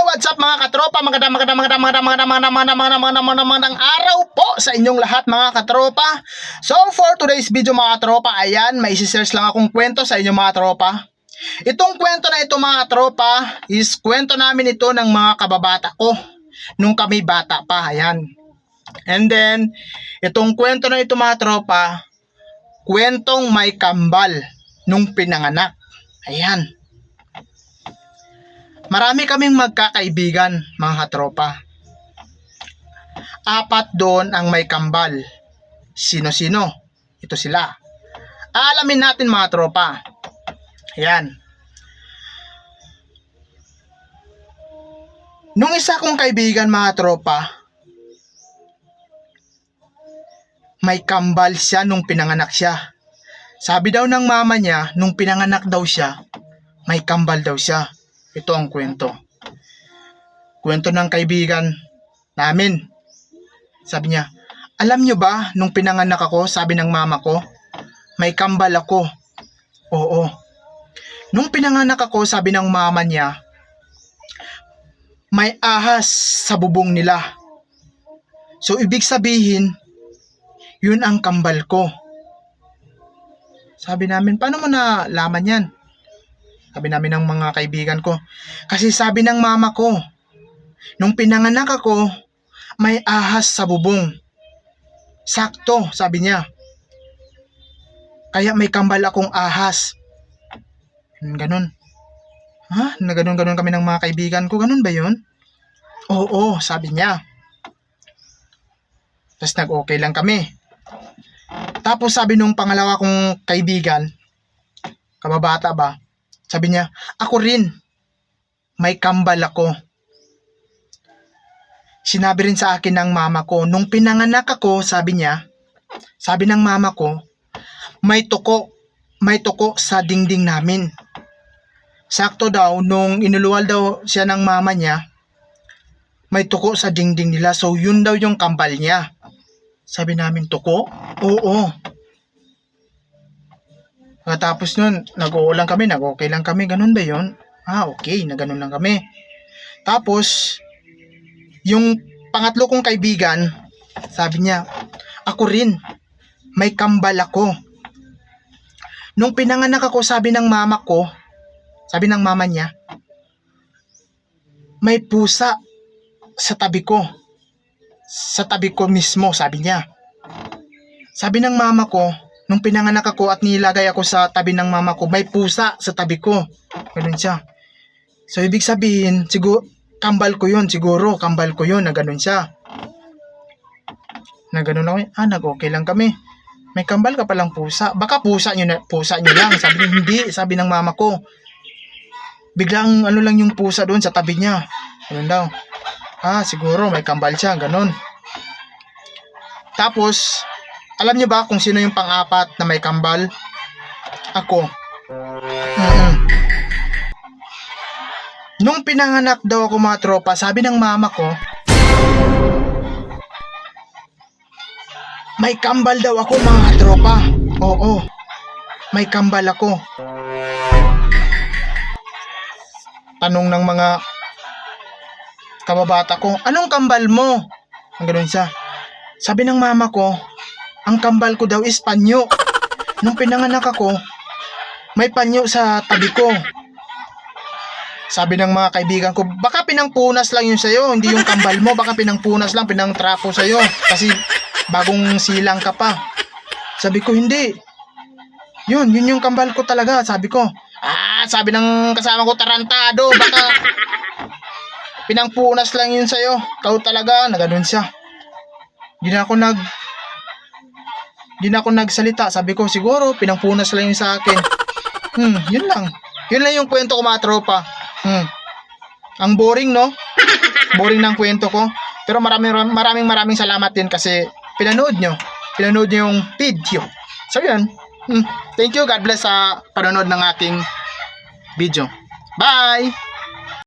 what's up mga katropa? Magandang araw po sa inyong lahat mga katropa. So for today's video mga katropa, ayan, may isi-search lang akong kwento sa inyong mga katropa. Itong kwento na ito mga katropa is kwento namin ito ng mga kababata ko nung kami bata pa, ayan. And then, itong kwento na ito mga katropa, kwentong may kambal nung pinanganak. Ayan. Marami kaming magkakaibigan, mga katropa. 4 doon ang may kambal. Sino-sino? Ito sila. Aalamin natin mga tropa. Ayan. Nung isa kong kaibigan mga tropa, may kambal siya nung pinanganak siya. Sabi daw ng mama niya, nung pinanganak daw siya, may kambal daw siya. Ito ang kwento. Kwento ng kaibigan namin. Sabi niya, alam niyo ba, nung pinanganak ako, sabi ng mama ko, may kambal ako. Oo. Nung pinanganak ako, sabi ng mama niya, may ahas sa bubong nila. So, ibig sabihin, yun ang kambal ko. Sabi namin, paano mo nalaman yan? Sabi namin ng mga kaibigan ko, kasi sabi ng mama ko, nung pinanganak ako, may ahas sa bubong. Sakto, sabi niya. Kaya may kambal akong ahas. Ganon. Ha? Naganon-ganon kami ng mga kaibigan ko. Ganon ba yun? Oo, sabi niya. Tapos nag-okay lang kami. Tapos sabi nung pangalawa kong kaibigan, kababata ba, sabi niya, ako rin, may kambal ako. Sinabi rin sa akin ng mama ko, nung pinanganak ako, sabi niya, sabi ng mama ko, may tuko sa dingding namin. Sakto daw, nung inuluwal daw siya ng mama niya, may tuko sa dingding nila, so yun daw yung kambal niya. Sabi namin, tuko? Oo. Tapos nun, nag-uulang kami, nag-okay lang kami, ganun ba yun? Okay, na ganun lang kami. Tapos, yung pangatlo kong kaibigan, sabi niya, ako rin, may kambal ako. Nung pinanganak ako, sabi ng mama ko, sabi ng mama niya, may pusa sa tabi ko. Sa tabi ko mismo, sabi niya. Sabi ng mama ko, nung pinanganak ako at nilagay ako sa tabi ng mama ko, may pusa sa tabi ko. Ganun siya. So, ibig sabihin, siguro, kambal ko yun. Siguro, kambal ko yun na ganun siya. Na ganun ako. Nag-okay lang kami. May kambal ka palang pusa. Baka pusa nyo lang. Sabi niya, hindi. Sabi ng mama ko. Biglang lang yung pusa doon sa tabi niya. Ganun daw. Siguro, may kambal siya. Ganun. Tapos, alam niyo ba kung sino yung pang-4 na may kambal? Ako. Nung pinanganak daw ako mga tropa, sabi ng mama ko, may kambal daw ako mga tropa. Oo. May kambal ako. Tanong ng mga kababata ko, anong kambal mo? Ang ganoon siya. Sabi ng mama ko, ang kambal ko daw is panyo. Nung pinanganak ako, may panyo sa tabi ko. Sabi ng mga kaibigan ko, baka pinangpunas lang yun sa'yo, hindi yung kambal mo, baka pinangpunas lang, pinangtrapo sa'yo, kasi bagong silang ka pa. Sabi ko, hindi. Yun yung kambal ko talaga, sabi ko. Sabi ng kasama ko, tarantado, baka pinangpunas lang yun sa'yo, ikaw talaga, naganon siya. Di na ako nagsalita. Sabi ko, siguro, pinangpunas lang yun sa akin. Yun lang. Yun lang yung kwento ko mga tropa. Ang boring, no? Boring ng kwento ko. Pero maraming salamat din kasi pinanood nyo yung video. So, yun. Thank you. God bless sa panonood ng ating video. Bye!